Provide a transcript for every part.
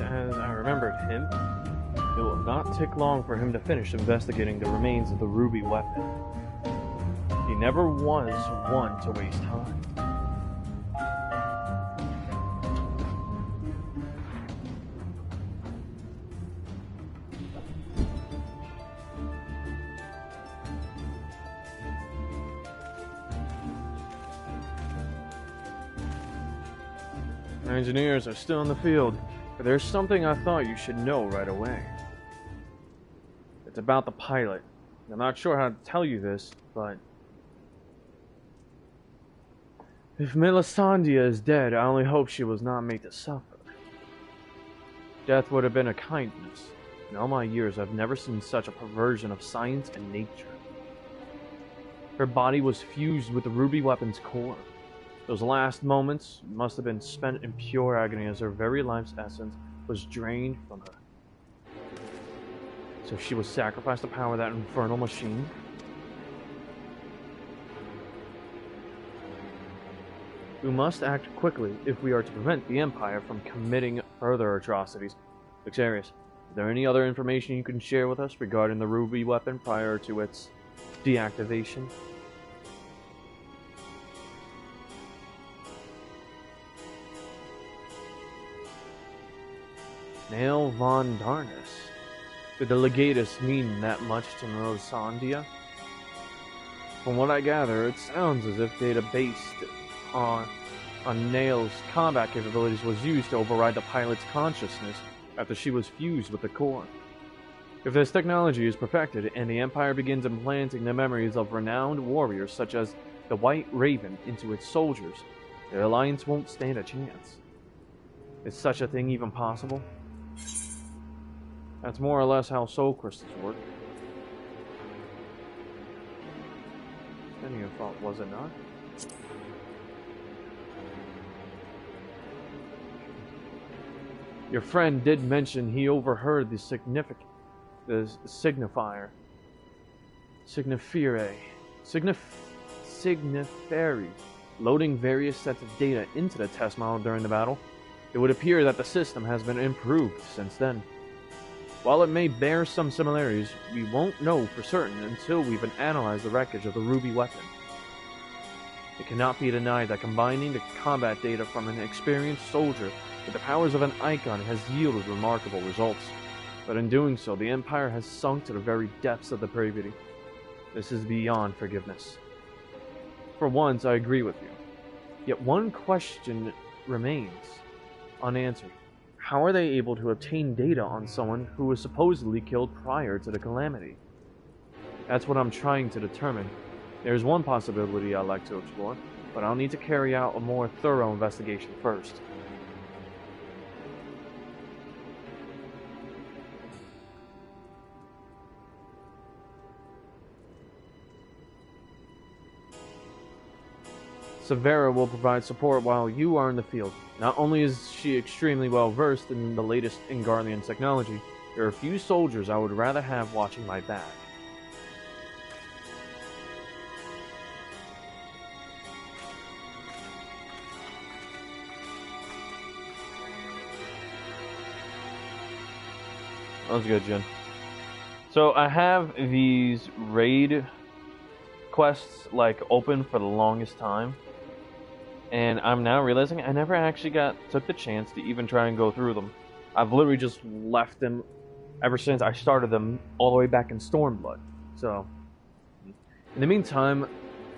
As I remembered him, it will not take long for him to finish investigating the remains of the ruby weapon. He never was one to waste time. Engineers are still in the field, but there's something I thought you should know right away. It's about the pilot. I'm not sure how to tell you this, but if Melisandre is dead, I only hope she was not made to suffer. Death would have been a kindness. In all my years, I've never seen such a perversion of science and nature. Her body was fused with the ruby weapon's core. Those last moments must have been spent in pure agony as her very life's essence was drained from her. So she was sacrificed to power that infernal machine? We must act quickly if we are to prevent the Empire from committing further atrocities. Ffxiv, is there any other information you can share with us regarding the ruby weapon prior to its deactivation? Nail von Darnus. Did the legatus mean that much to Melisandre? From what I gather, it sounds as if data based on Nail's combat capabilities was used to override the pilot's consciousness after she was fused with the core. If this technology is perfected and the Empire begins implanting the memories of renowned warriors such as the White Raven into its soldiers, the Alliance won't stand a chance. Is such a thing even possible? That's more or less how soul crystals work. Any of thought, was it not? Your friend did mention he overheard the signifier. Signiferi, loading various sets of data into the test model during the battle. It would appear that the system has been improved since then. While it may bear some similarities, we won't know for certain until we've analyzed the wreckage of the ruby weapon. It cannot be denied that combining the combat data from an experienced soldier with the powers of an icon has yielded remarkable results. But in doing so, the Empire has sunk to the very depths of depravity. This is beyond forgiveness. For once, I agree with you. Yet one question remains unanswered. How are they able to obtain data on someone who was supposedly killed prior to the calamity? That's what I'm trying to determine. There's one possibility I'd like to explore, but I'll need to carry out a more thorough investigation first. Severa will provide support while you are in the field. Not only is she extremely well versed in the latest Ingarlian technology, there are few soldiers I would rather have watching my back. That was good, Jin. So I have these raid quests like open for the longest time. And I'm now realizing I never actually took the chance to even try and go through them. I've literally just left them ever since I started them all the way back in Stormblood. So, in the meantime,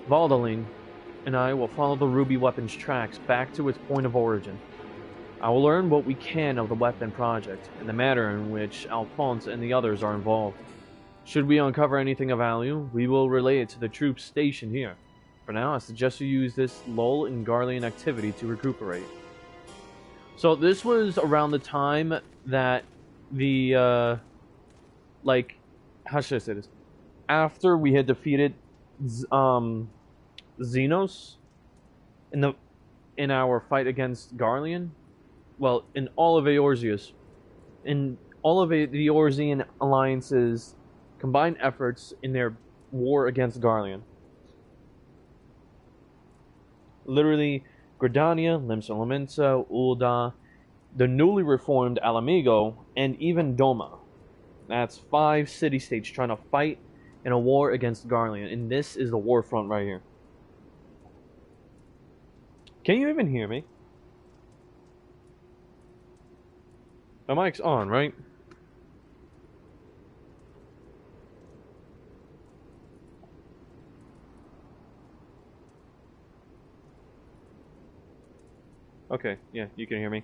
Valdaline and I will follow the ruby weapon's tracks back to its point of origin. I will learn what we can of the weapon project and the manner in which Alphonse and the others are involved. Should we uncover anything of value, we will relay it to the troops stationed here. For now, I suggest you use this lull in Garlean activity to recuperate. So this was around the time that the, how should I say this? After we had defeated Xenos in our fight against Garlean. Well, in all of Eorzeus, in all of the Eorzean alliances' combined efforts in their war against Garlean. Literally, Gridania, Limsa, Ul'dah, the newly reformed Alamigo, and even Doma. That's 5 city-states trying to fight in a war against Garlean, and this is the war front right here. Can you even hear me? My mic's on, right? Okay, yeah, you can hear me.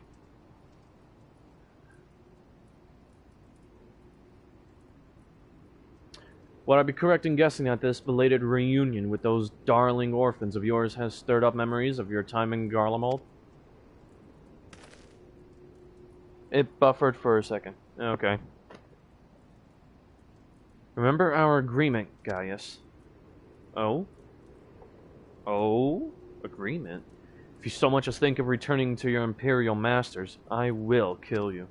Would I be correct in guessing that this belated reunion with those darling orphans of yours has stirred up memories of your time in Garlemald? It buffered for a second. Okay. Remember our agreement, Gaius? Oh? Oh? Agreement? If you so much as think of returning to your Imperial masters, I will kill you.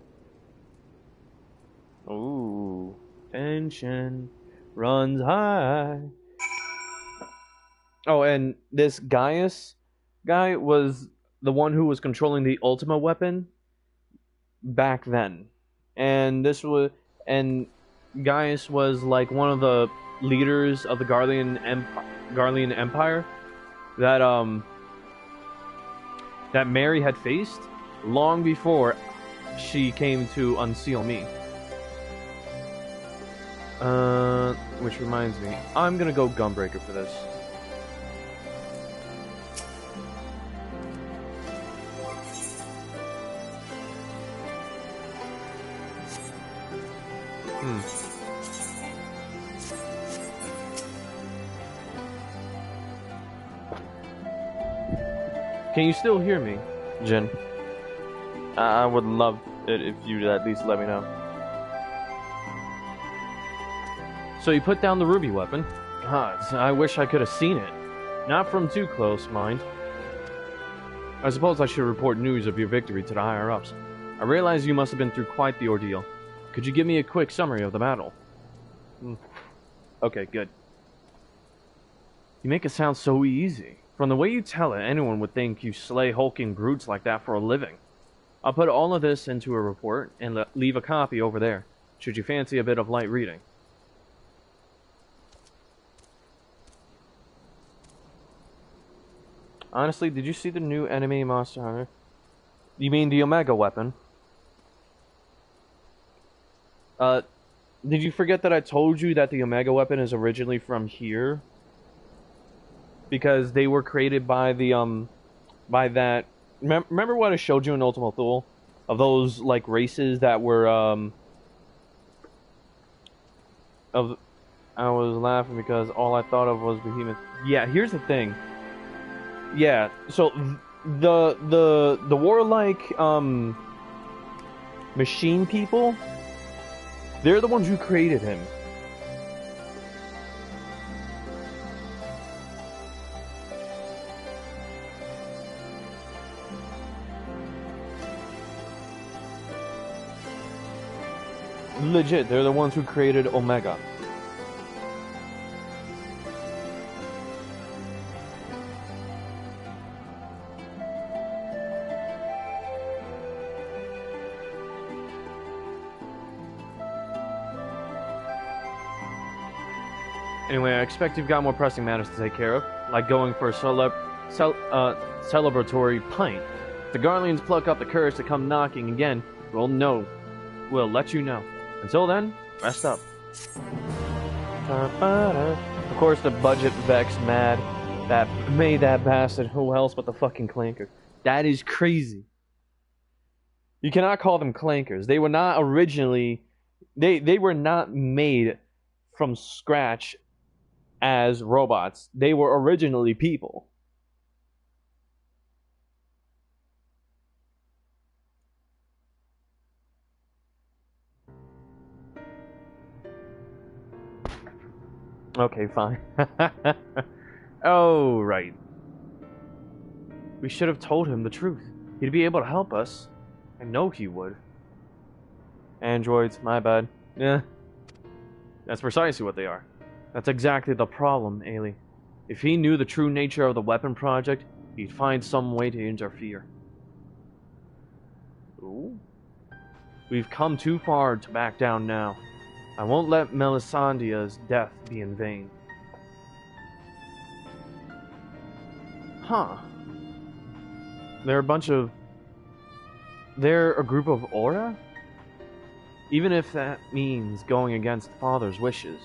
Ooh. Tension runs high. Oh, and this Gaius guy was the one who was controlling the Ultima weapon back then. And this was... And Gaius was like one of the leaders of the Garlean Empire that that Mary had faced long before she came to unseal me. Which reminds me, I'm gonna go Gunbreaker for this. Can you still hear me, Jin? I would love it if you'd at least let me know. So you put down the ruby weapon? God, I wish I could have seen it. Not from too close, mind. I suppose I should report news of your victory to the higher-ups. I realize you must have been through quite the ordeal. Could you give me a quick summary of the battle? Okay, good. You make it sound so easy. From the way you tell it, anyone would think you slay hulking brutes like that for a living. I'll put all of this into a report and leave a copy over there, should you fancy a bit of light reading. Honestly, did you see the new enemy Monster Hunter? You mean the Omega weapon? Did you forget that I told you that the Omega weapon is originally from here? Because they were created by the, by that... Remember what I showed you in Ultima Thule? Of those, like, races that were, I was laughing because all I thought of was Behemoth. Yeah, here's the thing. Yeah, so, the warlike, machine people, they're the ones who created him. Legit, they're the ones who created Omega. Anyway, I expect you've got more pressing matters to take care of, like going for a celebratory pint. If the Garleans pluck up the courage to come knocking again, we'll know. We'll let you know. Until then, rest up. Of course, the budget Vex mad that made that bastard. Who else but the fucking clankers? That is crazy. You cannot call them clankers. They were not originally... They were not made from scratch as robots. They were originally people. Okay, fine. Oh, right. We should have told him the truth. He'd be able to help us. I know he would. Androids, my bad. Yeah. That's precisely what they are. That's exactly the problem, Ailey. If he knew the true nature of the weapon project, he'd find some way to interfere. Ooh. We've come too far to back down now. I won't let Melisandre's death be in vain. Huh. They're a group of Aura? Even if that means going against Father's wishes.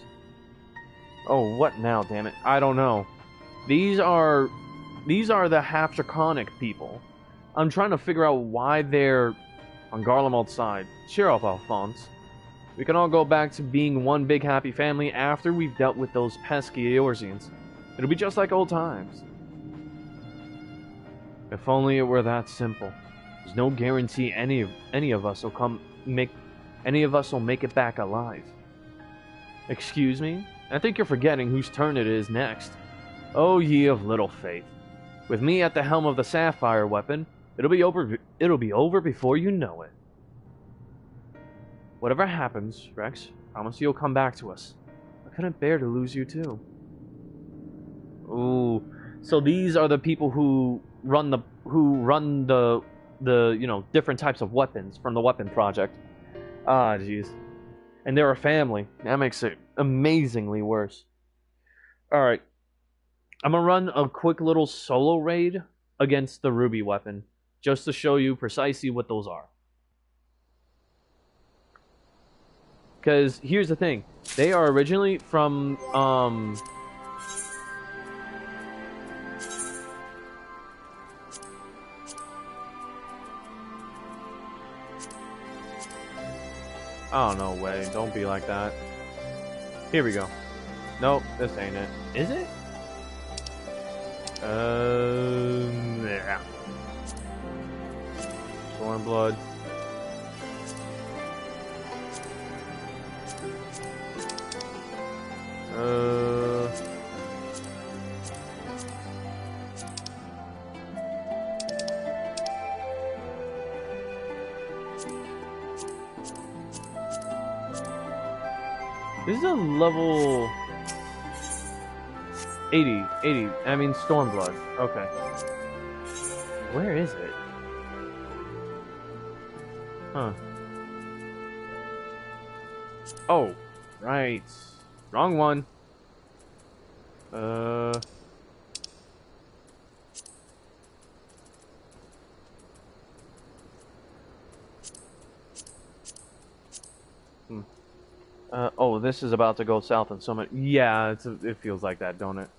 Oh, what now, damn it? I don't know. These are the half-draconic people. I'm trying to figure out why they're on Garlemald's side. Cheer up, Alphonse. We can all go back to being one big happy family after we've dealt with those pesky Eorzeans. It'll be just like old times. If only it were that simple. There's no guarantee any of us will make it back alive. Excuse me? I think you're forgetting whose turn it is next. Oh, ye of little faith. With me at the helm of the sapphire weapon, it'll be over before you know it. Whatever happens, Rex, promise you'll come back to us. I couldn't bear to lose you too. Ooh, so these are the people who run the different types of weapons from the weapon project. Ah, jeez. And they're a family. That makes it amazingly worse. Alright. I'm gonna run a quick little solo raid against the ruby weapon, just to show you precisely what those are. Because here's the thing. They are originally from, oh, no way. Don't be like that. Here we go. Nope, this ain't it. Is it? Yeah. Stormblood. This is a level 80, I mean Stormblood. Okay. Where is it? Huh. Oh, right. Wrong one. Oh, this is about to go south in so many... Yeah, it feels like that, don't it?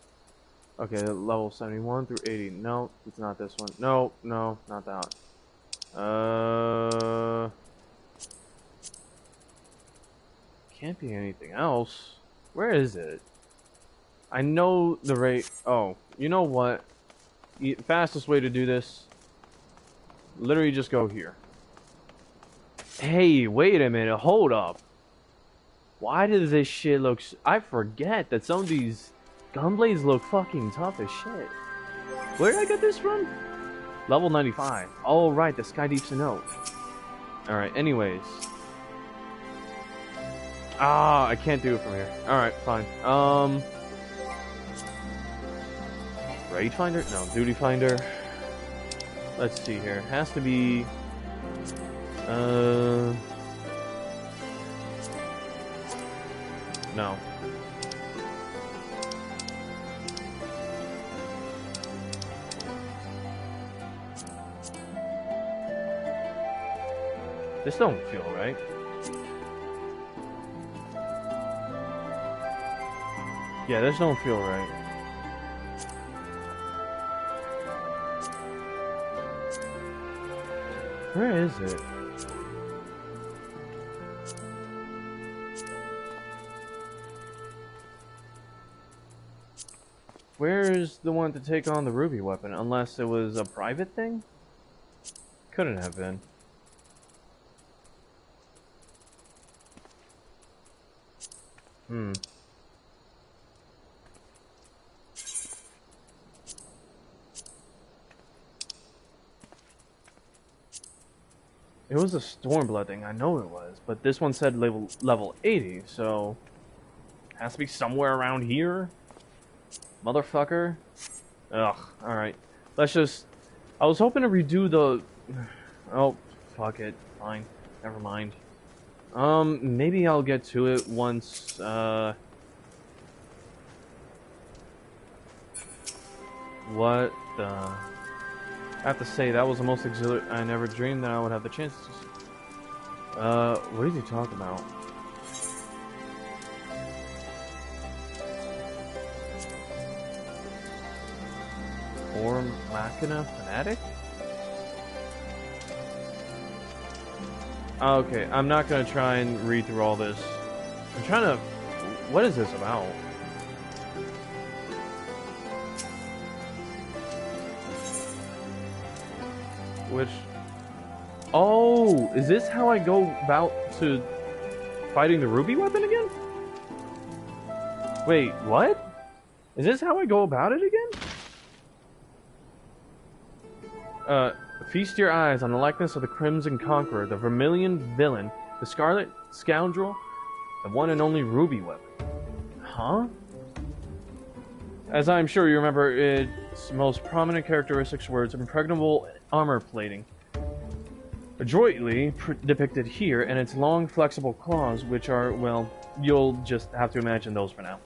Okay, level 71 through 80. No, it's not this one. No, not that one. Can't be anything else. Where is it? I know the rate... Oh, you know what? The fastest way to do this... Literally just go here. Hey, wait a minute. Hold up. Why does this shit look... I forget that some of these gunblades look fucking tough as shit. Where did I get this from? Level 95. Oh, right. The Sky Deep's a note. Alright, anyways. Ah, I can't do it from here. Alright, fine. Raid Finder? No, Duty Finder. Let's see here. It has to be... No. This don't feel right. Yeah, this don't feel right. Where is it? Where's the one to take on the ruby weapon? Unless it was a private thing? Couldn't have been. It was a Stormblood thing, I know it was, but this one said level 80, so... Has to be somewhere around here? Motherfucker. Ugh, alright. Let's just... I was hoping to redo the... Oh, fuck it. Fine. Never mind. Maybe I'll get to it once, What the... I have to say, that was the most exhilarating... I never dreamed that I would have the chance to... what did you talk about? Or Machina Fanatic? Okay, I'm not gonna try and read through all this. I'm trying to... What is this about? Which... Oh, is this how I go about to fighting the ruby weapon again? Wait, what? Is this how I go about it again? Feast your eyes on the likeness of the Crimson Conqueror, the Vermilion Villain, the Scarlet Scoundrel, the one and only ruby weapon. Huh? As I'm sure you remember, its most prominent characteristics were its impregnable armor plating, adroitly depicted here, and its long, flexible claws, which are, well, you'll just have to imagine those for now.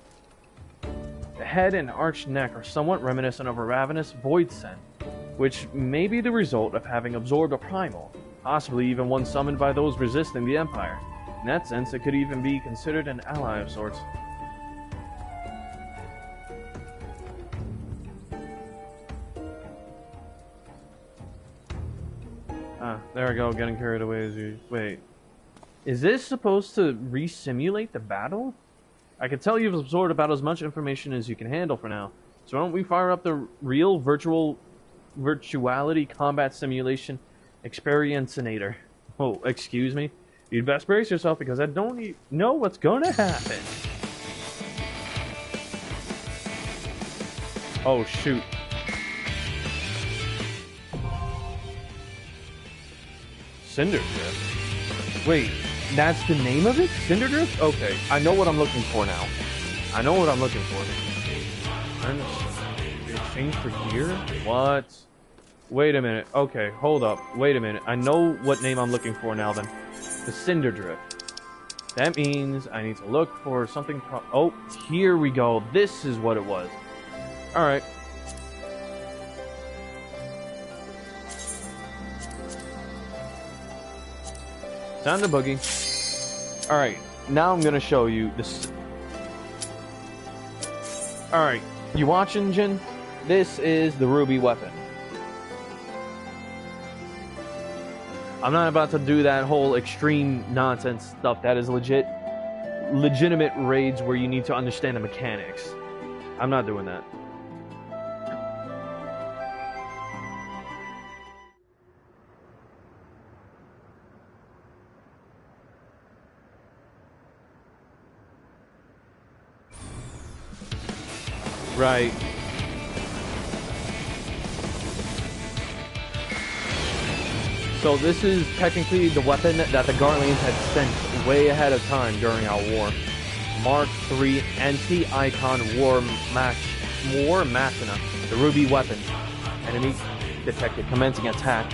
The head and arched neck are somewhat reminiscent of a ravenous void scent, which may be the result of having absorbed a primal, possibly even one summoned by those resisting the Empire. In that sense, it could even be considered an ally of sorts. Ah, there I go, getting carried away as you... Wait. Is this supposed to re-simulate the battle? I can tell you've absorbed about as much information as you can handle for now. So why don't we fire up the real virtuality combat simulation experiencinator. Oh, excuse me? You'd best brace yourself because I don't know what's gonna happen. Oh, shoot. Cinderdrift? Wait, that's the name of it? Cinderdrift? Okay, I know what I'm looking for now. I know what I'm looking for. Exchange for gear? What? Wait a minute. Okay, hold up. Wait a minute. I know what name I'm looking for now then. The Cinderdrift. That means I need to look for something... Oh, here we go. This is what it was. Alright. Time to boogie. Alright, now I'm gonna show you this. Alright, you watching, Jin? This is the ruby weapon. I'm not about to do that whole extreme nonsense stuff. That is legitimate raids where you need to understand the mechanics. I'm not doing that. Right. So this is technically the weapon that the Garleans had sent way ahead of time during our war. Mark III Anti-Icon War Machina, the ruby weapon. Enemy detected, commencing attack.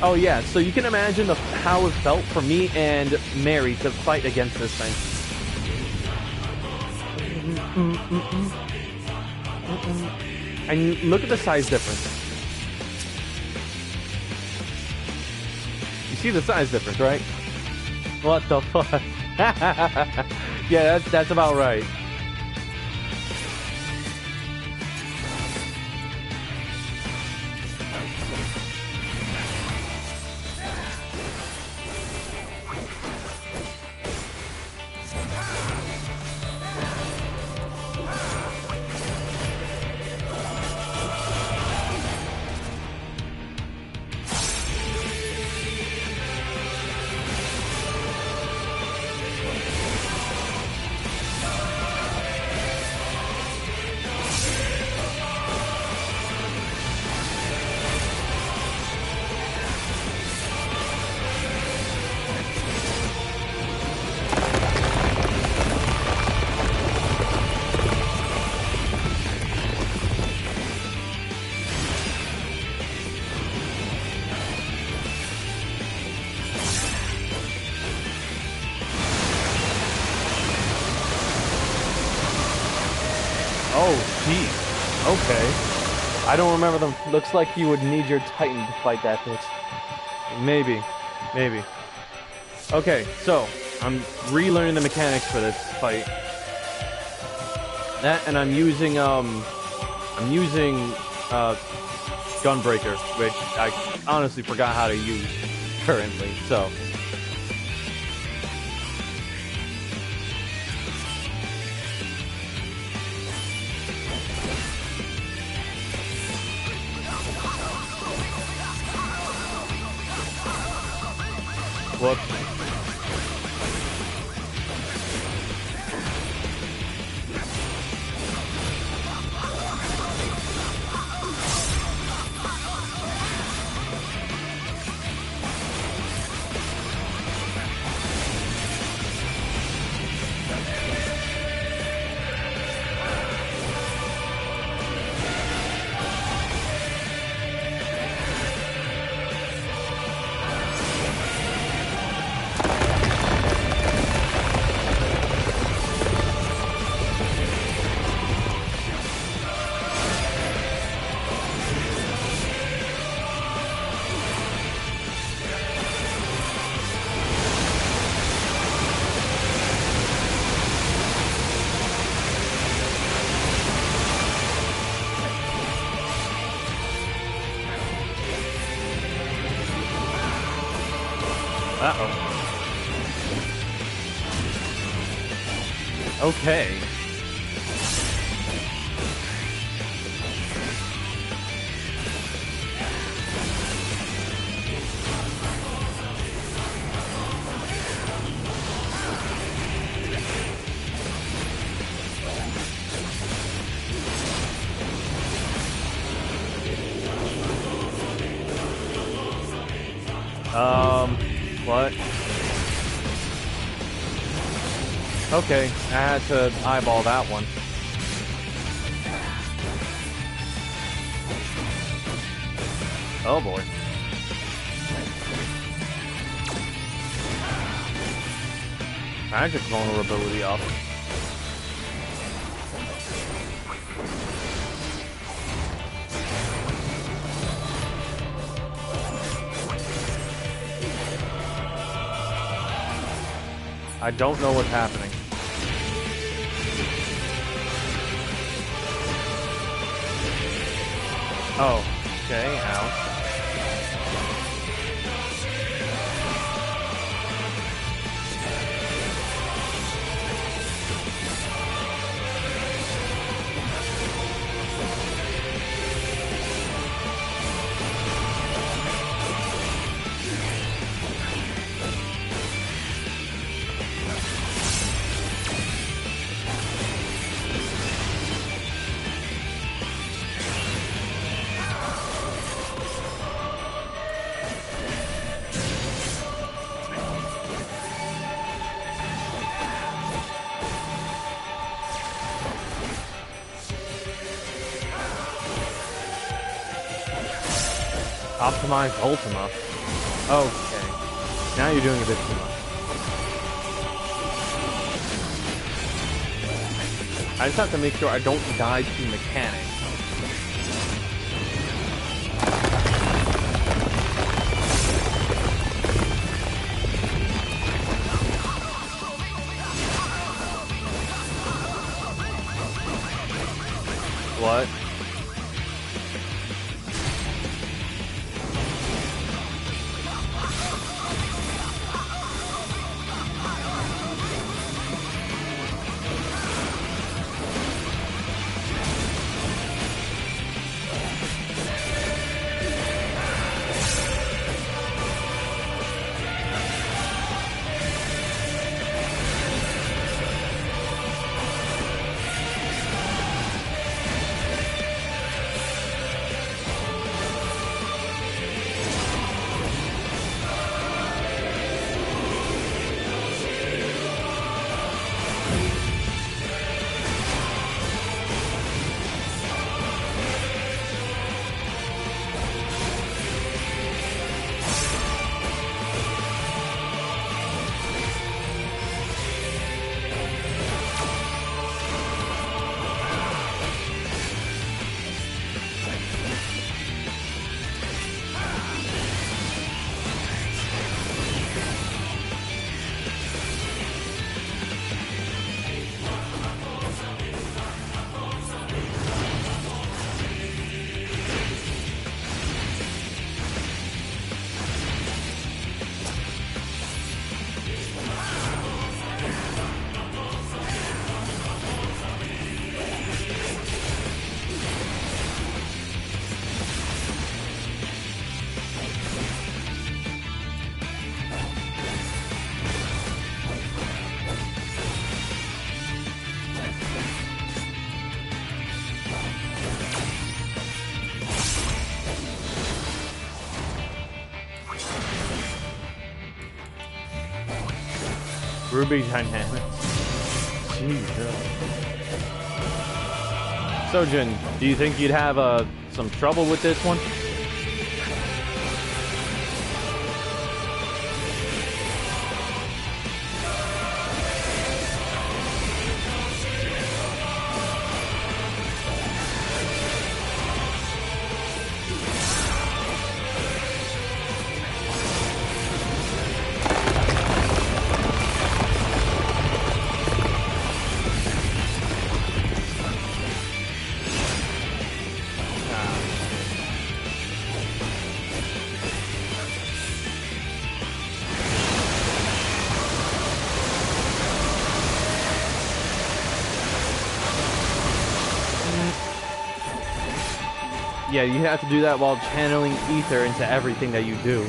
Oh yeah, so you can imagine how it felt for me and Mary to fight against this thing. And look at the size difference. You see the size difference, right? What the fuck? Yeah, that's about right. Oh, jeez. Okay. I don't remember them. Looks like you would need your Titan to fight that bitch. Maybe. Maybe. Okay, so I'm relearning the mechanics for this fight. That, and I'm using Gunbreaker, which I honestly forgot how to use currently, so. Whoops. Uh-oh. Okay. What? Okay, I had to eyeball that one. Oh boy. Magic vulnerability up. I don't know what's happening. Oh, okay, ow. Optimized Ultima. Okay. Now you're doing a bit too much. I just have to make sure I don't die to mechanics. What? Ruby dynamics. Jesus. Sojin, do you think you'd have some trouble with this one? Yeah, you have to do that while channeling ether into everything that you do.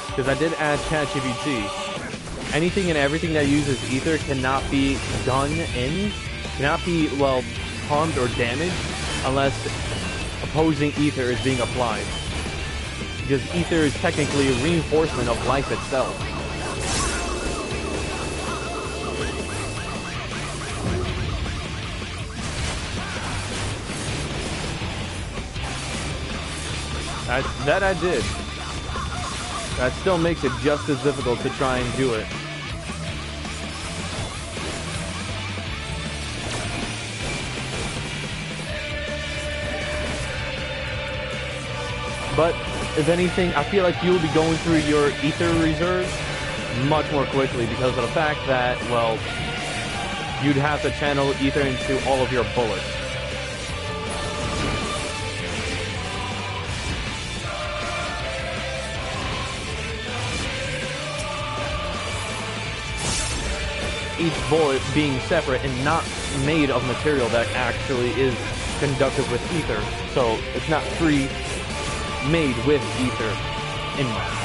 Because I did ask ChatGPT, anything and everything that uses ether cannot be cannot be, well, harmed or damaged unless opposing ether is being applied. Because ether is technically a reinforcement of life itself. That I did. That still makes it just as difficult to try and do it. But, if anything, I feel like you'll be going through your ether reserves much more quickly because of the fact that, well, you'd have to channel ether into all of your bullets. Each bullet being separate and not made of material that actually is conducted with ether. So it's not made with ether in mind.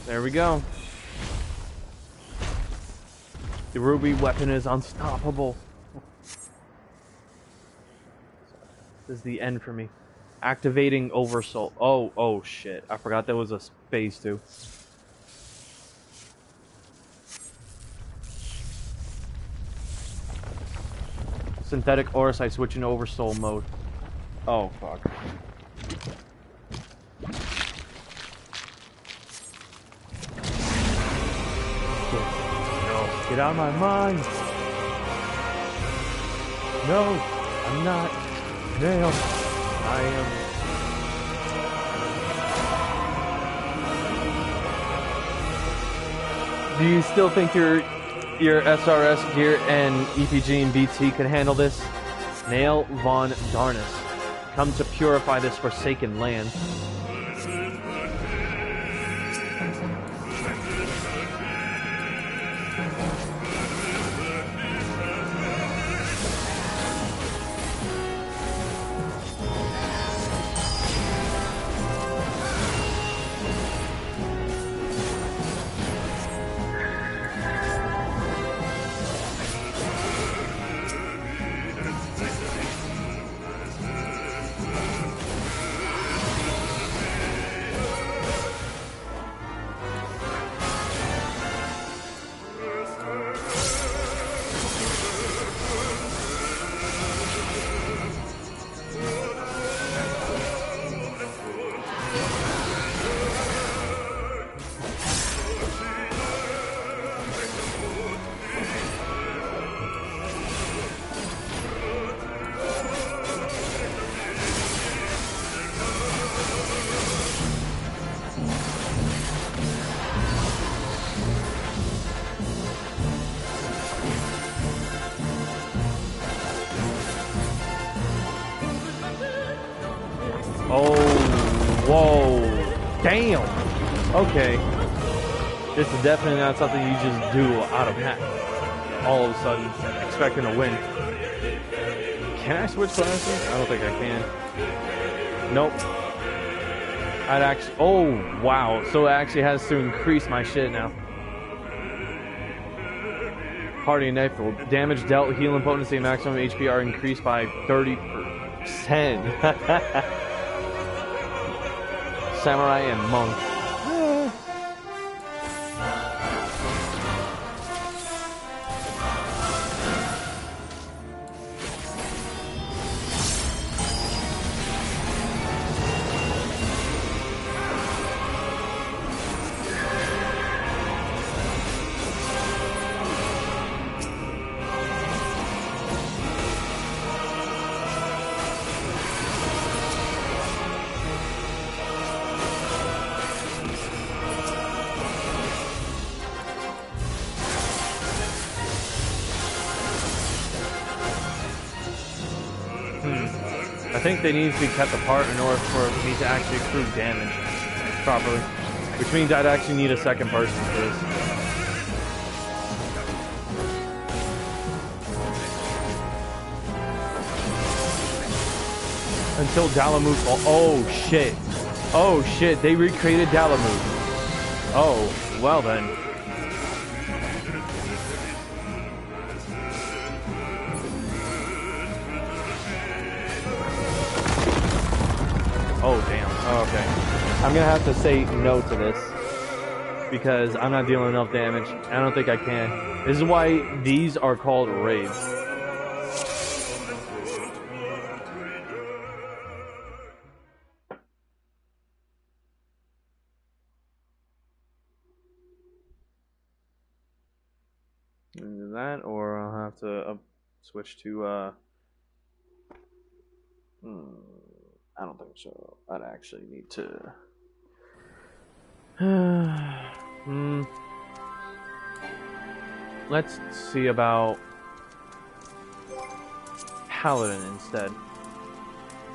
There we go. The ruby weapon is unstoppable. This is the end for me. Activating Oversoul. Oh shit. I forgot there was a space too. Synthetic Auracite switching to Oversoul mode. Oh fuck. Get out of my mind! No, I'm not. Nail. I am. Do you still think your SRS gear and EPG and BT can handle this? Nail von Darnus. Come to purify this forsaken land. Oh, whoa. Damn. Okay. This is definitely not something you just do out of all of a sudden expecting to win. Can I switch classes? I don't think I can. Nope. I'd actually... Oh, wow. So it actually has to increase my shit now. Party and Nightfall. Damage dealt, healing potency, and maximum HP are increased by 30%. Samurai and Monk. I think they need to be kept apart in order for me to actually accrue damage properly. Which means I'd actually need a second person for this. Until Dalamute... Oh, shit. Oh, shit. They recreated Dalamute. Oh, well then. Oh, damn. Oh, okay. I'm gonna have to say no to this. Because I'm not dealing enough damage. I don't think I can. This is why these are called raids. Either that, or I'll have to switch to, I don't think so. I'd actually need to... Let's see about Paladin instead.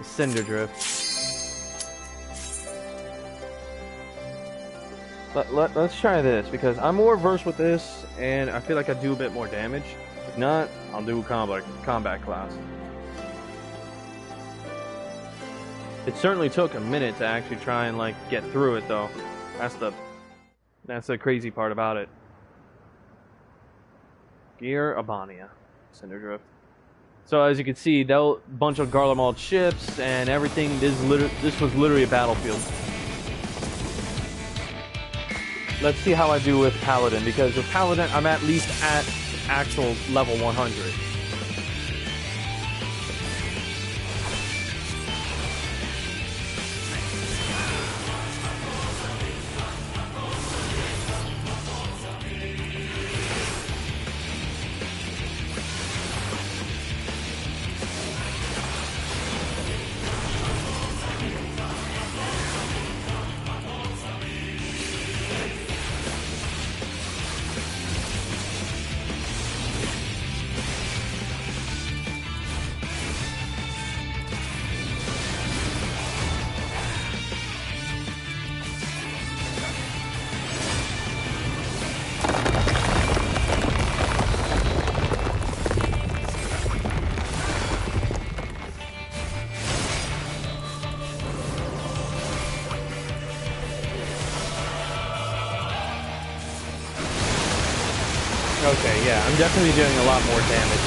Cinder Drift. Let's try this, because I'm more versed with this, and I feel like I do a bit more damage. If not, I'll do combat class. It certainly took a minute to actually try and like get through it, though. That's the crazy part about it. Gear Abania, Cinder Drift. So as you can see, that bunch of Garlemald ships and everything. This was literally a battlefield. Let's see how I do with Paladin, because with Paladin, I'm at least at actual level 100. Okay, yeah, I'm definitely doing a lot more damage.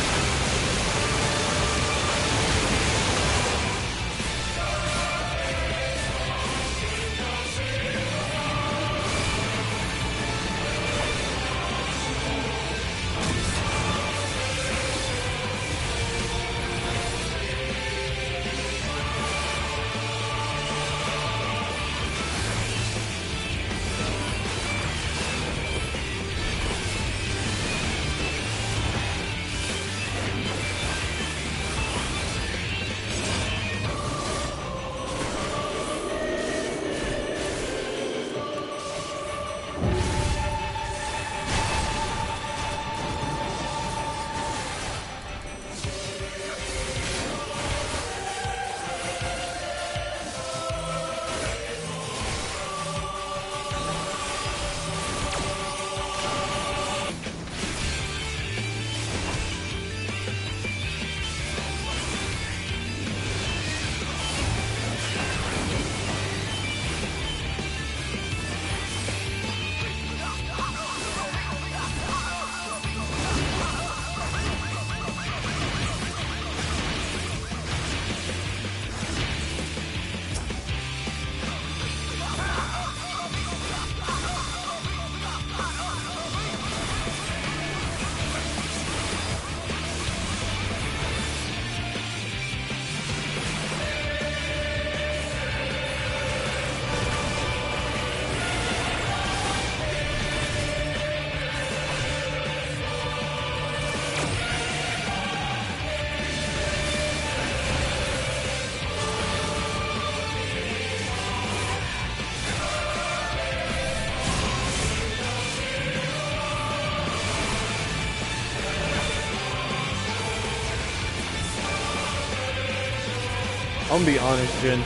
I'm gonna be honest, Jin.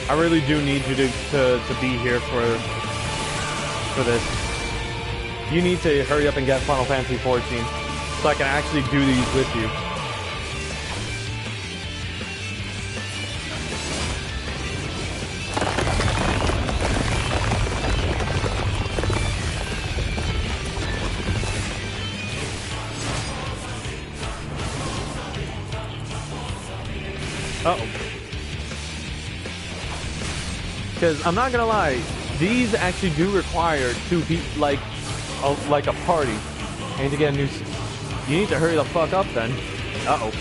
I really do need you to be here for this. You need to hurry up and get Final Fantasy 14 so I can actually do these with you. Uh-oh. Because I'm not gonna lie, these actually do require two people, like a party. I need to get a new. You need to hurry the fuck up then. Uh-oh.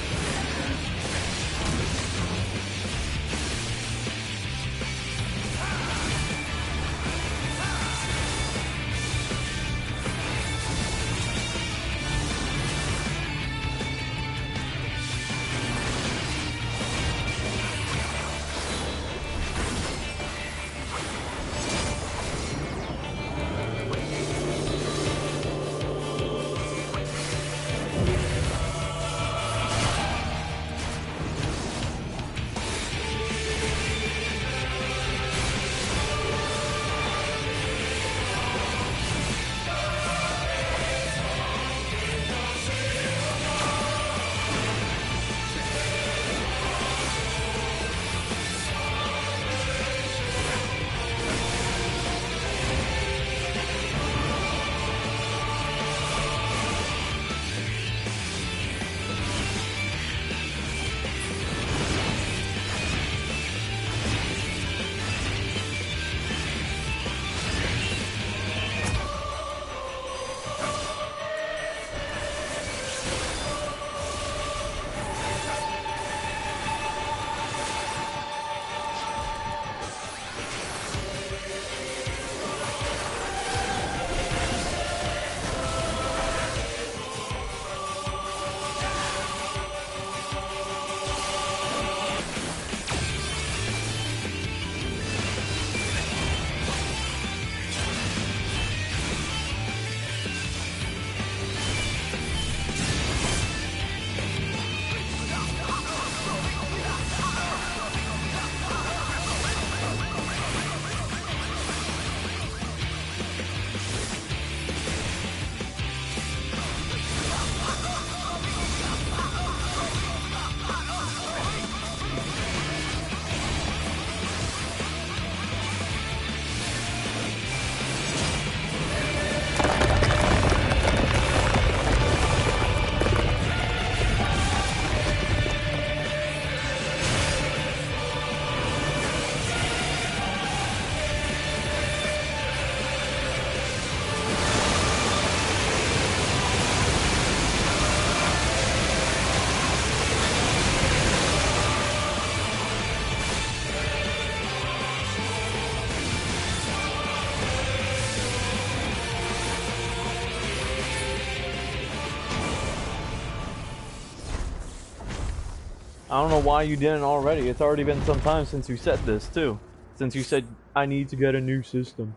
I don't know why you didn't already. It's already been some time since you said this, too. Since you said, I need to get a new system.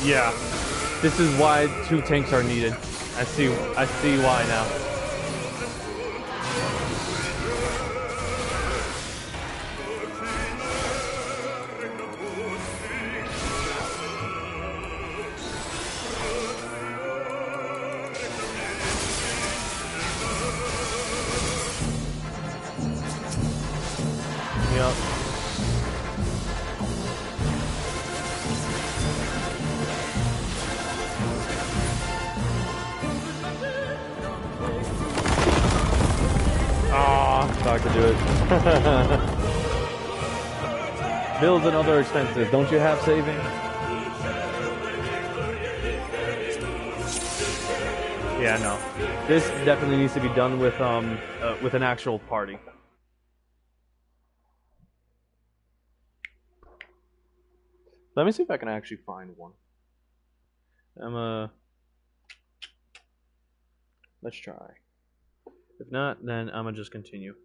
Yeah, this is why 2 tanks are needed. I see why now. Yep. Not to do it. Bills and other expenses. Don't you have savings? Yeah, no. This definitely needs to be done with an actual party. Let me see if I can actually find one. Let's try. If not, then I'm gonna just continue.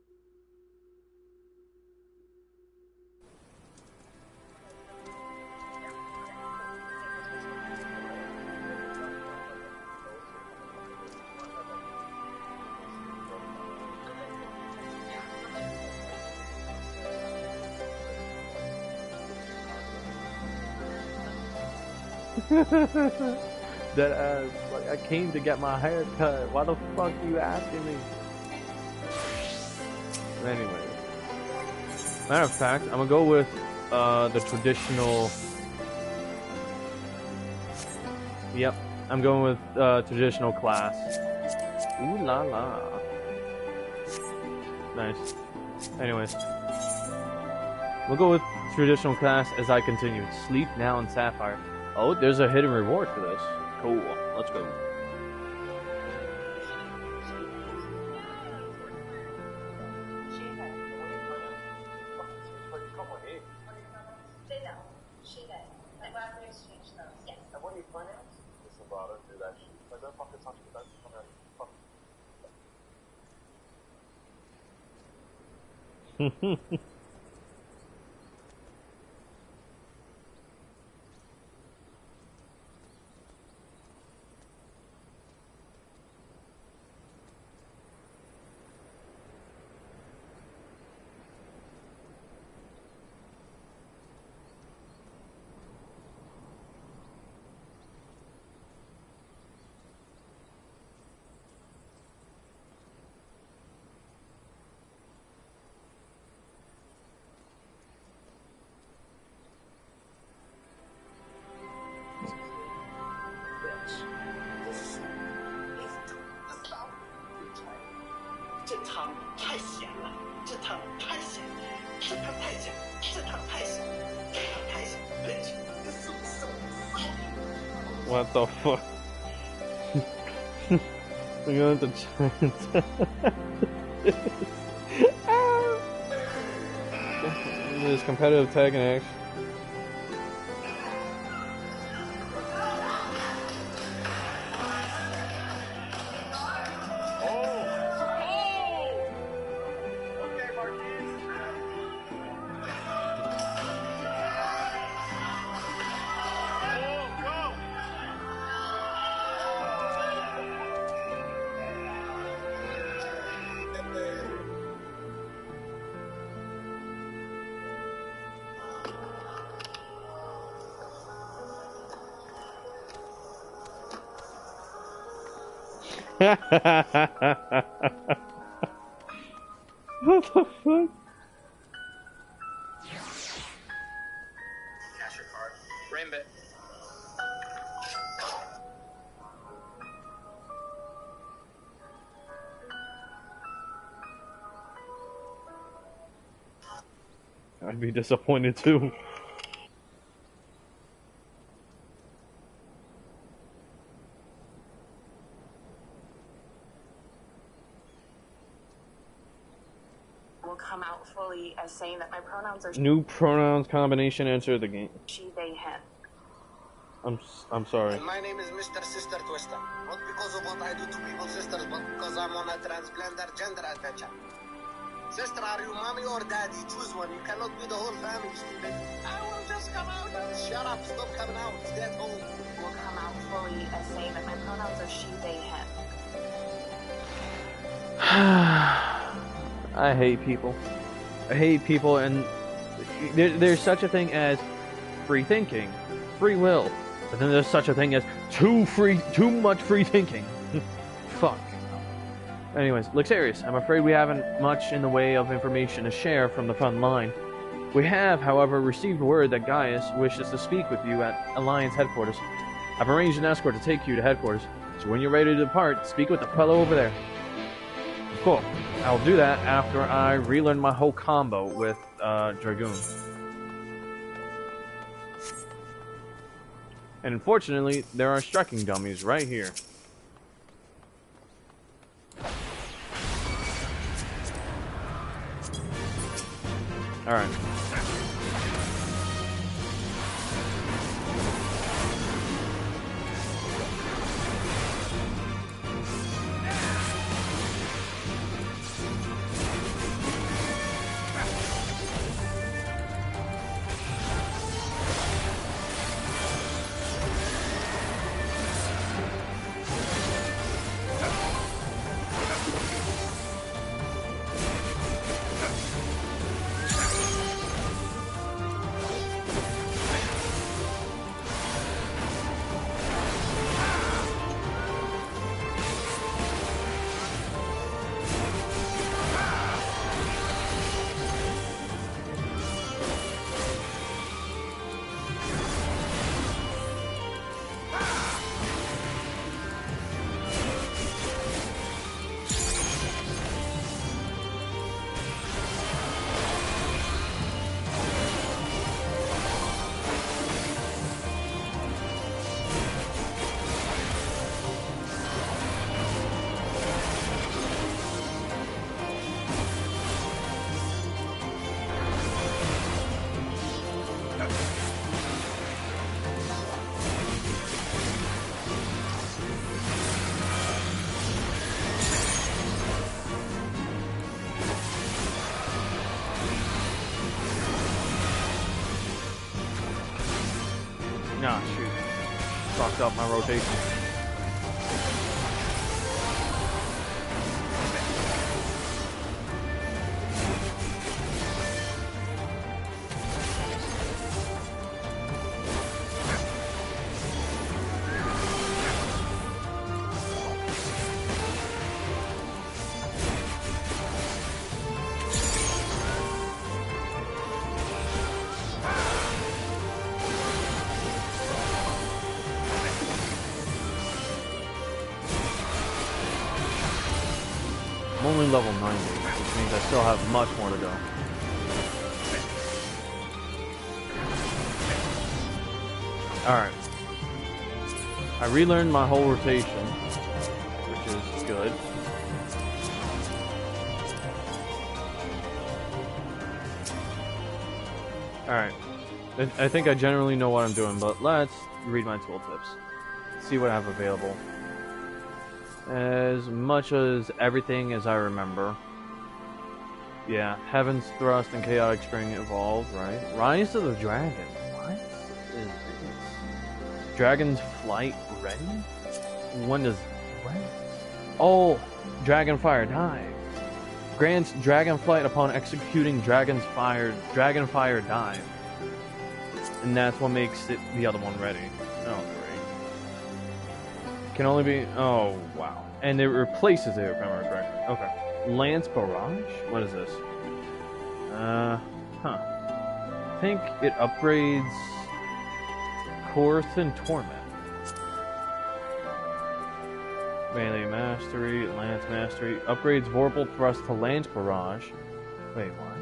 That ass, like, I came to get my hair cut. Why the fuck are you asking me? Anyway, matter of fact, I'm gonna go with the traditional. Yep, I'm going with traditional class. Ooh la la. Nice. Anyways, we'll go with traditional class as I continue. Sleep now in Sapphire. Oh, there's a hidden reward for this. Cool. Let's go. What the fuck? We're going to try There's competitive tag and action. What the fuck? Cash your card. Rainbit. I'd be disappointed too. Come out fully as saying that my pronouns are new pronouns combination enter the game. she, they, him. I'm sorry. My name is Mr. Sister Twister. Not because of what I do to people's sisters, but because I'm on a transgender gender adventure. Sister, are you mommy or daddy? Choose one. You cannot be the whole family, stupid. I will just come out. Shut up. Stop coming out. Stay at home. fully as saying that my pronouns are she, they, him. I hate people. I hate people, and there's such a thing as free thinking, free will, but then there's such a thing as too much free thinking. Fuck. Anyways, Luxarius, I'm afraid we haven't much in the way of information to share from the front line. We have, however, received word that Gaius wishes to speak with you at Alliance headquarters. I've arranged an escort to take you to headquarters, so when you're ready to depart, speak with the fellow over there. Cool. I'll do that after I relearn my whole combo with Dragoon. And unfortunately, there are striking dummies right here. Alright. Nah, shoot. Fucked up my rotation. I'm only level 90, which means I still have much more to go. Alright. I relearned my whole rotation, which is good. Alright. I think I generally know what I'm doing, but let's read my tooltips. See what I have available. As much as everything as I remember. Yeah, Heaven's Thrust and Chaotic Spring evolved, right? Rise of the Dragon. What is this? Dragon's Flight ready? When does... what? Oh! Dragon Fire Dive. Grants Dragon Flight upon executing Dragon Fire Dive. And that's what makes it the other one ready. Oh, great. Can only be... oh, wow. And it replaces it, if I remember correctly. Okay. Lance Barrage? What is this? I think it upgrades... Course and Torment. Melee Mastery, Lance Mastery. Upgrades Vorpal Thrust to Lance Barrage. Wait, what?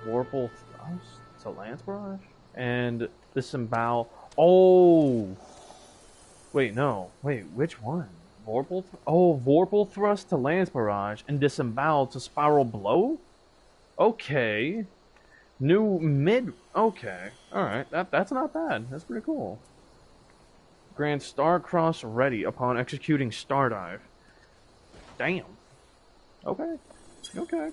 Vorpal Thrust to Lance Barrage? And Disembowel... oh! Wait, no. Wait, which one? Vorpal? Oh, Vorpal Thrust to Lance Barrage and Disembowel to Spiral Blow? Okay. New mid... okay. Alright, that's not bad. That's pretty cool. Grant Starcross ready upon executing Star Dive. Damn. Okay. Okay.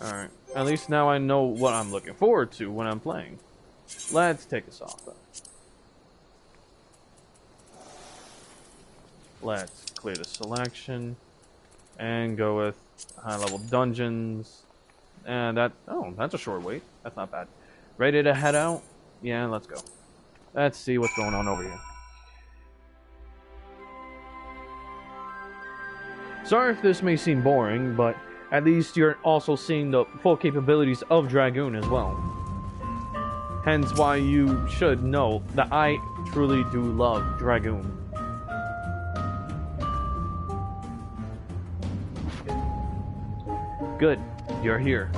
Alright. At least now I know what I'm looking forward to when I'm playing. Let's take this off, though. Let's clear the selection and go with high-level dungeons. And that's a short wait. That's not bad. Ready to head out? Yeah, let's go. Let's see what's going on over here. Sorry if this may seem boring, but at least you're also seeing the full capabilities of Dragoon as well. Hence why you should know that I truly do love Dragoon. Good, you're here.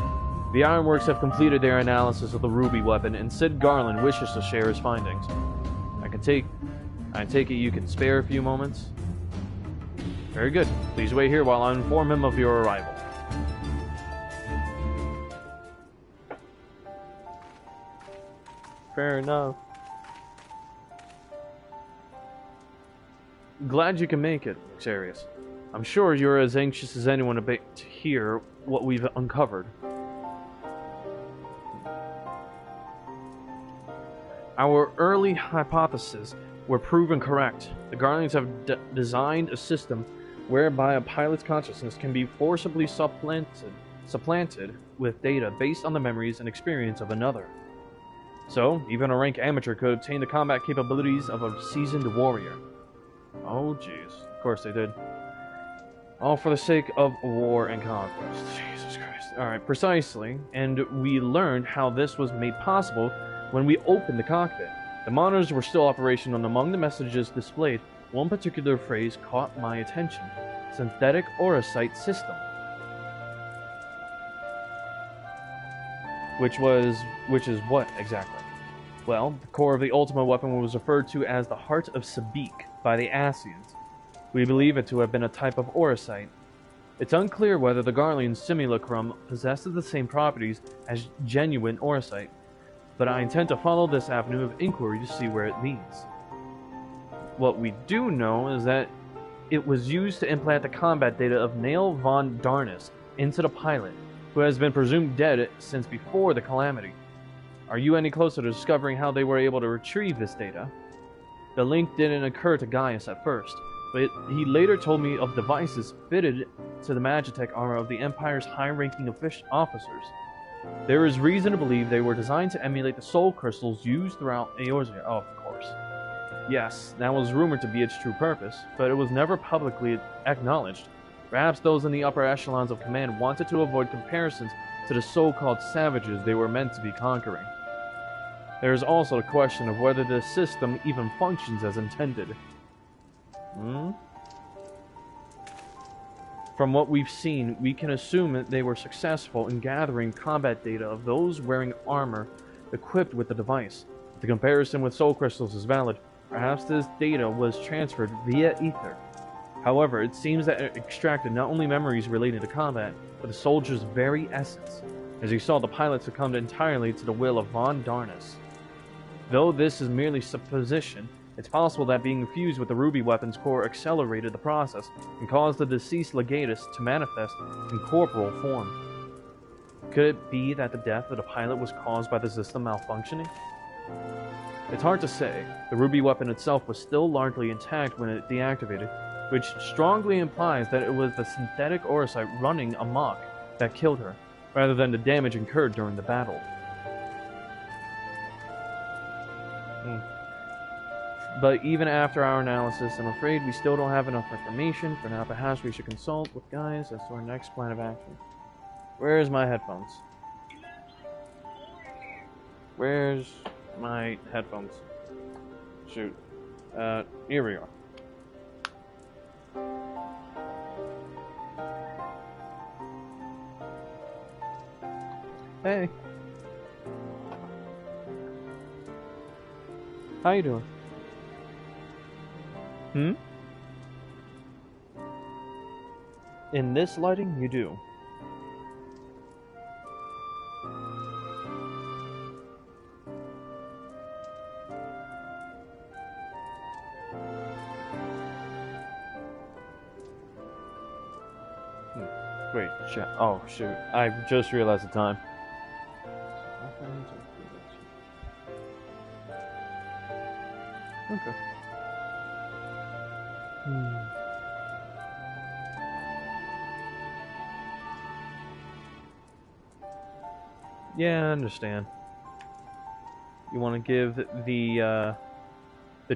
The Ironworks have completed their analysis of the Ruby weapon, and Sid Garland wishes to share his findings. I take it you can spare a few moments? Very good. Please wait here while I inform him of your arrival. Fair enough. Glad you can make it, Xarius. I'm sure you're as anxious as anyone to hear what we've uncovered. Our early hypotheses were proven correct. The Guardians have designed a system whereby a pilot's consciousness can be forcibly supplanted with data based on the memories and experience of another. So, even a rank amateur could obtain the combat capabilities of a seasoned warrior. Oh jeez, of course they did. All for the sake of war and conquest. Jesus Christ. Alright, precisely. And we learned how this was made possible when we opened the cockpit. The monitors were still operational, and among the messages displayed, one particular phrase caught my attention. Synthetic Aurosite System. Which is what exactly? Well, the core of the ultimate weapon was referred to as the Heart of Sabik by the Asians. We believe it to have been a type of Aurosite. It's unclear whether the Garlean simulacrum possesses the same properties as genuine Aurosite, but I intend to follow this avenue of inquiry to see where it leads. What we do know is that it was used to implant the combat data of Nail von Darnus into the pilot, who has been presumed dead since before the calamity. Are you any closer to discovering how they were able to retrieve this data? The link didn't occur to Gaius at first, but he later told me of devices fitted to the Magitech armor of the Empire's high-ranking officers. There is reason to believe they were designed to emulate the soul crystals used throughout Eorzea. Oh, of course. Yes, that was rumored to be its true purpose, but it was never publicly acknowledged. Perhaps those in the upper echelons of command wanted to avoid comparisons to the so-called savages they were meant to be conquering. There is also the question of whether this system even functions as intended. From what we've seen, we can assume that they were successful in gathering combat data of those wearing armor equipped with the device. If the comparison with soul crystals is valid, perhaps this data was transferred via ether. However, it seems that it extracted not only memories related to combat, but the soldier's very essence. As you saw, the pilot succumbed entirely to the will of von Darnus. Though this is merely supposition, it's possible that being infused with the Ruby weapon's core accelerated the process and caused the deceased legatus to manifest in corporal form. Could it be that the death of the pilot was caused by the system malfunctioning? It's hard to say. The Ruby weapon itself was still largely intact when it deactivated, which strongly implies that it was the synthetic Aurosite running amok that killed her, rather than the damage incurred during the battle. But even after our analysis, I'm afraid we still don't have enough information. For now, perhaps we should consult with Gaius as to our next plan of action. Where's my headphones? Where's my headphones? Shoot. Here we are. Hey. How you doing? In this lighting, you do. Wait, shit. Oh, shoot. I just realized the time. Okay. Yeah, I understand. You want to give the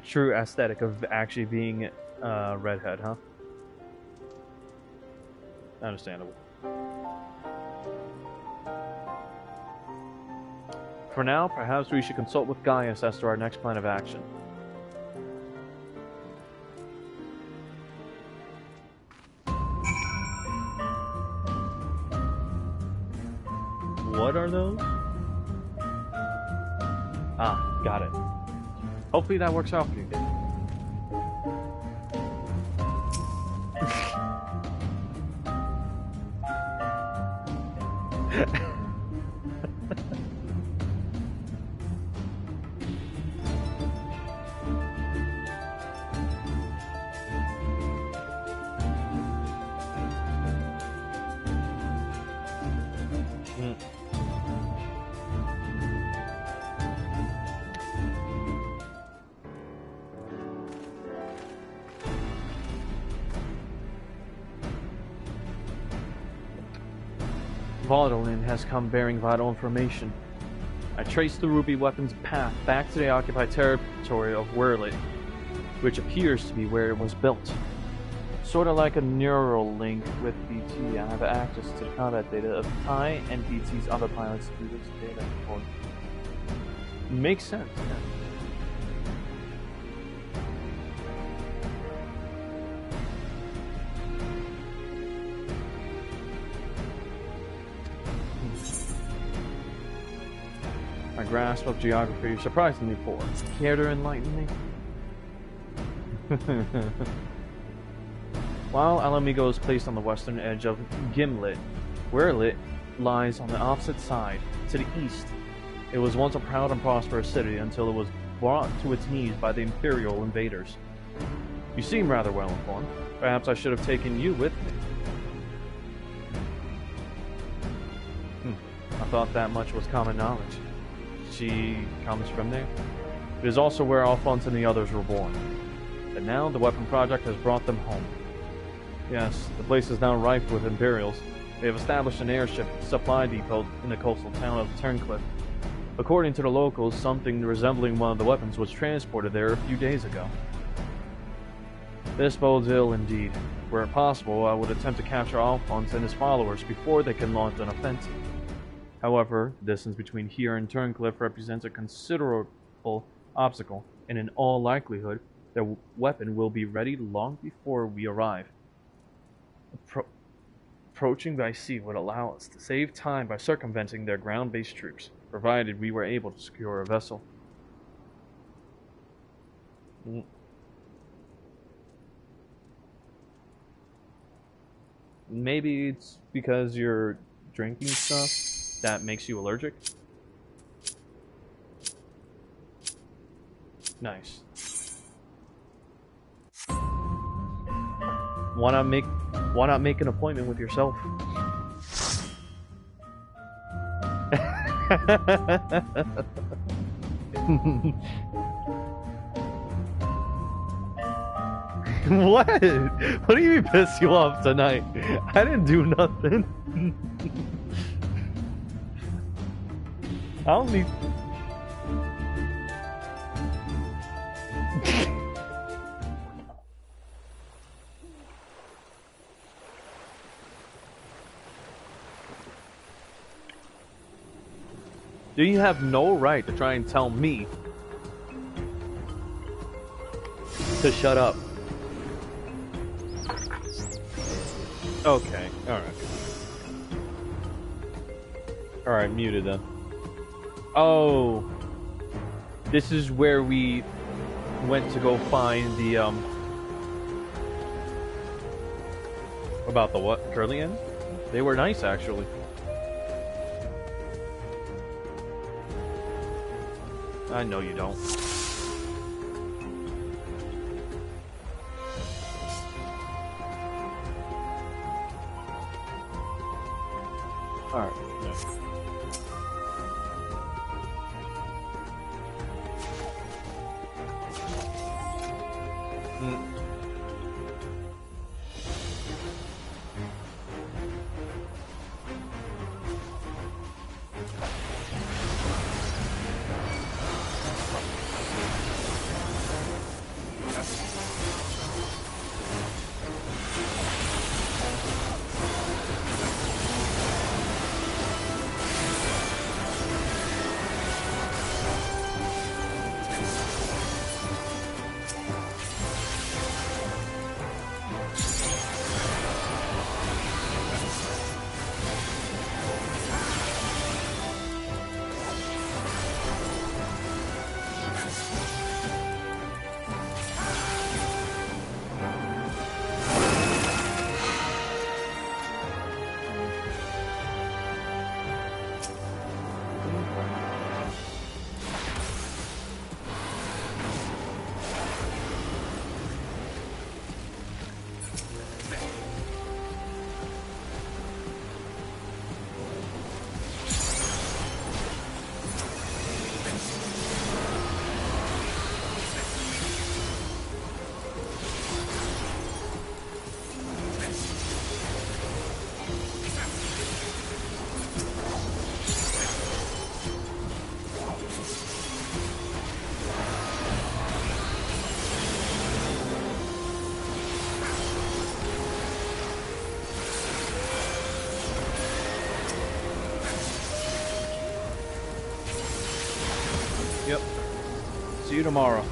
true aesthetic of actually being redhead, huh? Understandable. For now, perhaps we should consult with Gaius as to our next plan of action. What are those? Ah, got it. Hopefully that works out for you. Vaudelin has come bearing vital information. I traced the ruby weapon's path back to the occupied territory of Werlit, which appears to be where it was built. Sort of like a neural link with BT, I have access to the combat data of Tai and BT's other pilots through this data report. Makes sense, yeah. My grasp of geography is surprisingly poor. Care to enlighten me? While Alamigo is placed on the western edge of Gimlet, Werlit lies on the opposite side, to the east. It was once a proud and prosperous city until it was brought to its knees by the Imperial invaders. You seem rather well informed. Perhaps I should have taken you with me. I thought that much was common knowledge. She comes from there. It is also where Alphonse and the others were born. But now the weapon project has brought them home. Yes, the place is now rife with Imperials. They have established an airship supply depot in the coastal town of Turncliffe. According to the locals, something resembling one of the weapons was transported there a few days ago. This bodes ill indeed. Were it possible, I would attempt to capture Alphonse and his followers before they can launch an offensive. However, the distance between here and Turncliffe represents a considerable obstacle, and in all likelihood, their weapon will be ready long before we arrive. Approaching by sea would allow us to save time by circumventing their ground-based troops, provided we were able to secure a vessel. Maybe it's because you're drinking stuff that makes you allergic? Nice. Why not make an appointment with yourself? What? What do you mean piss you off tonight? I didn't do nothing. I don't need... Do you have no right to try and tell me to shut up? Okay, alright. Alright, muted then. Oh, this is where we went to go find the, about the what? Curlians? They were nice, actually. I know you don't. Alright, yeah. See you tomorrow.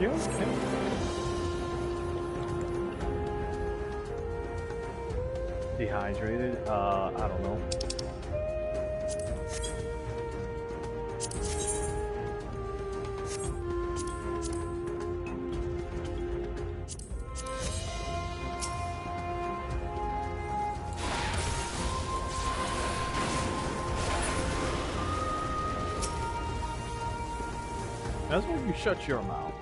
You okay? Dehydrated? I don't know. That's when you shut your mouth.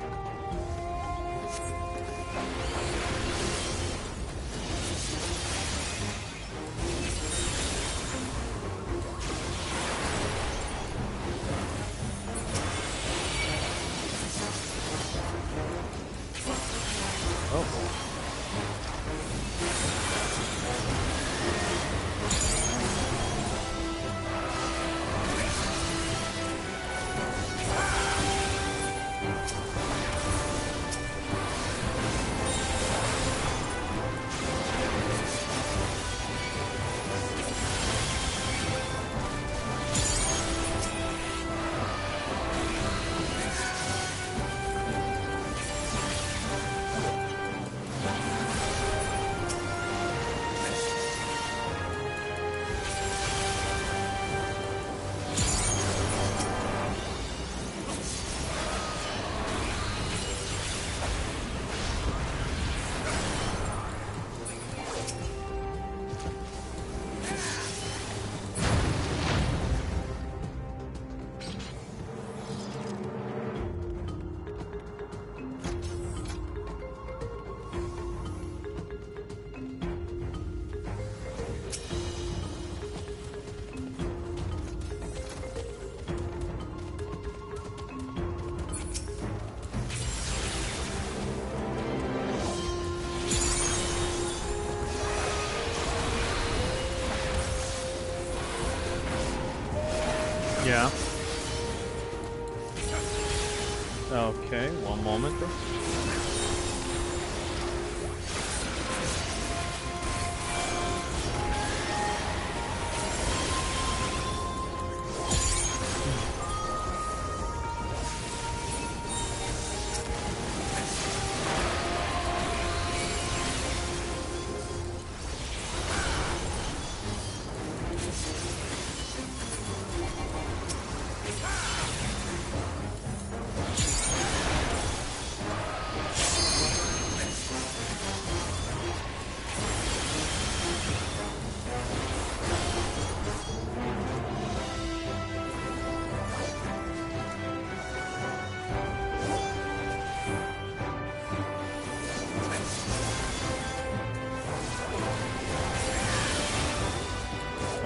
Okay, one moment.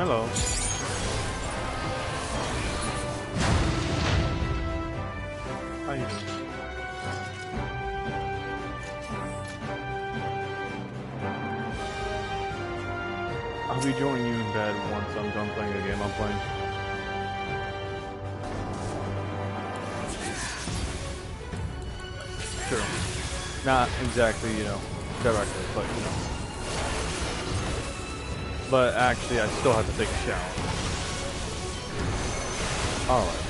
Hello. How you doing? I'll be joining you in bed once I'm done playing the game I'm playing. Sure. Not exactly, you know, directly, but you know. But actually, I still have to take a shower. Alright.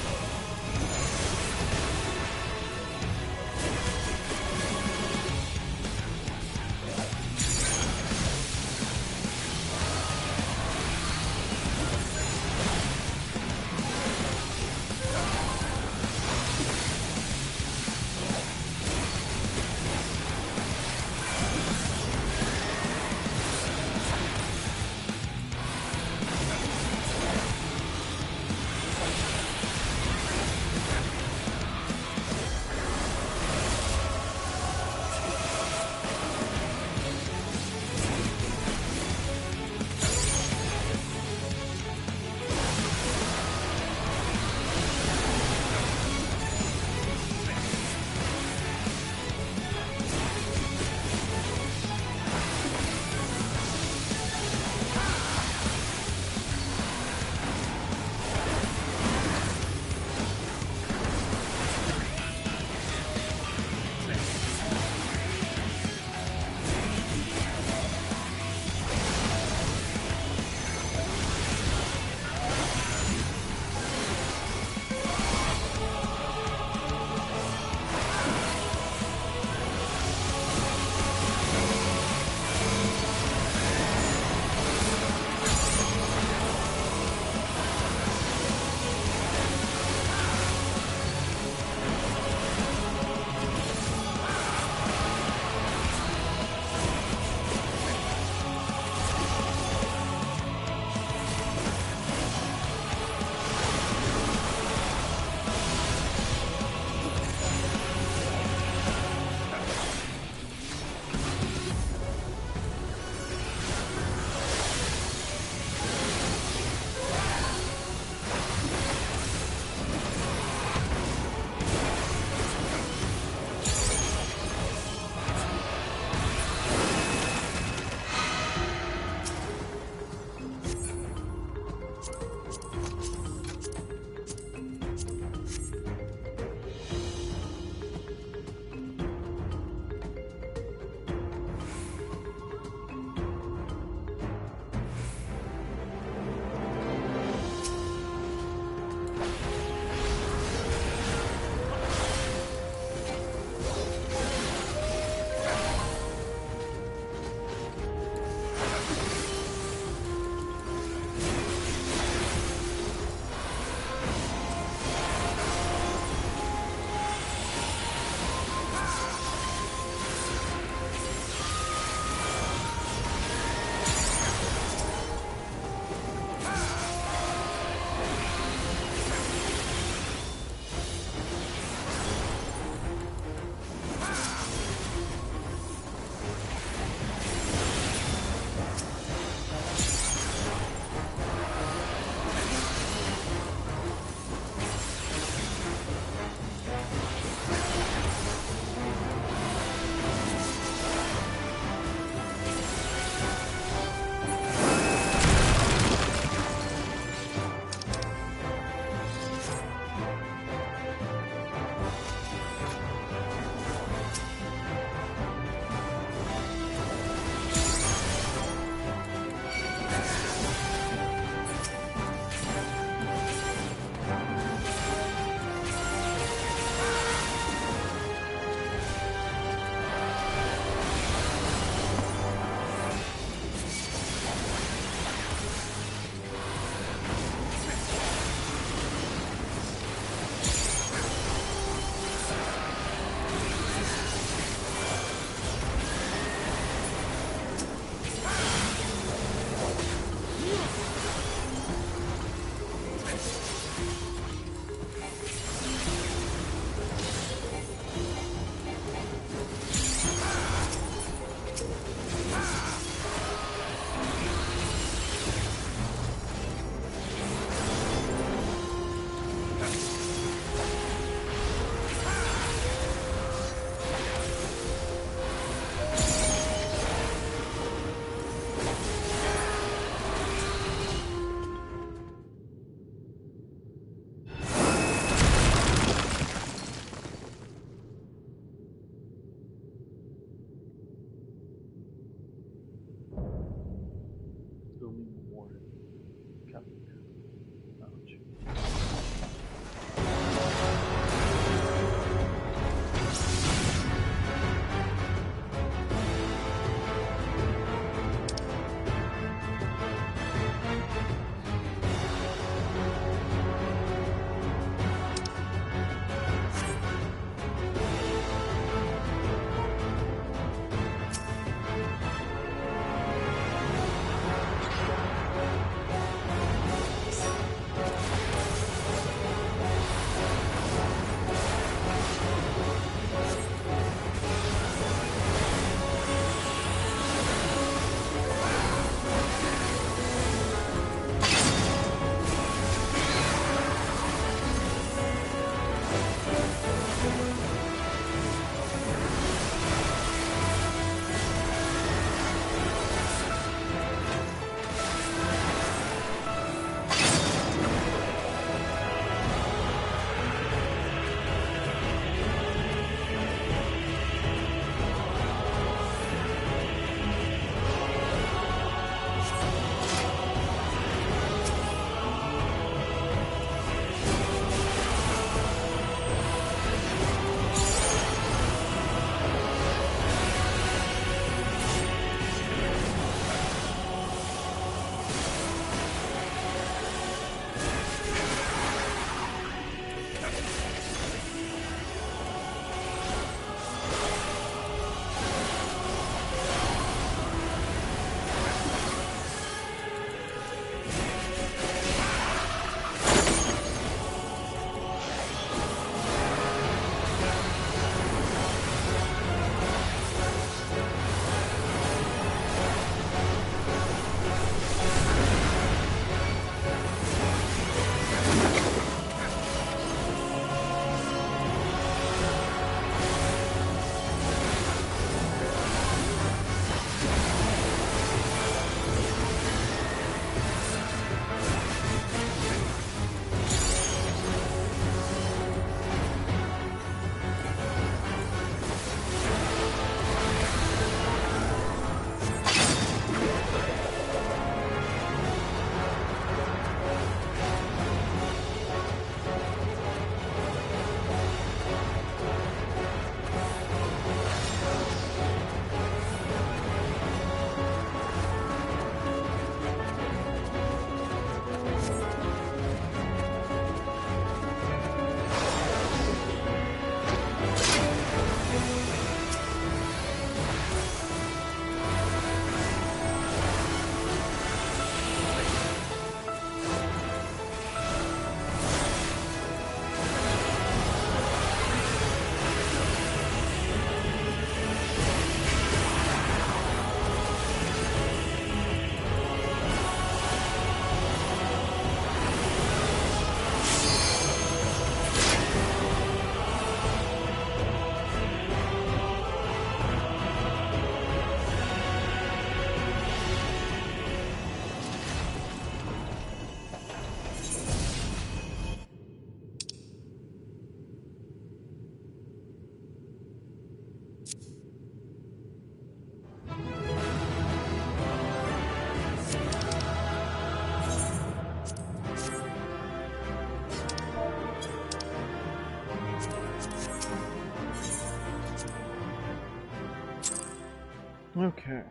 Okay.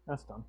That's done.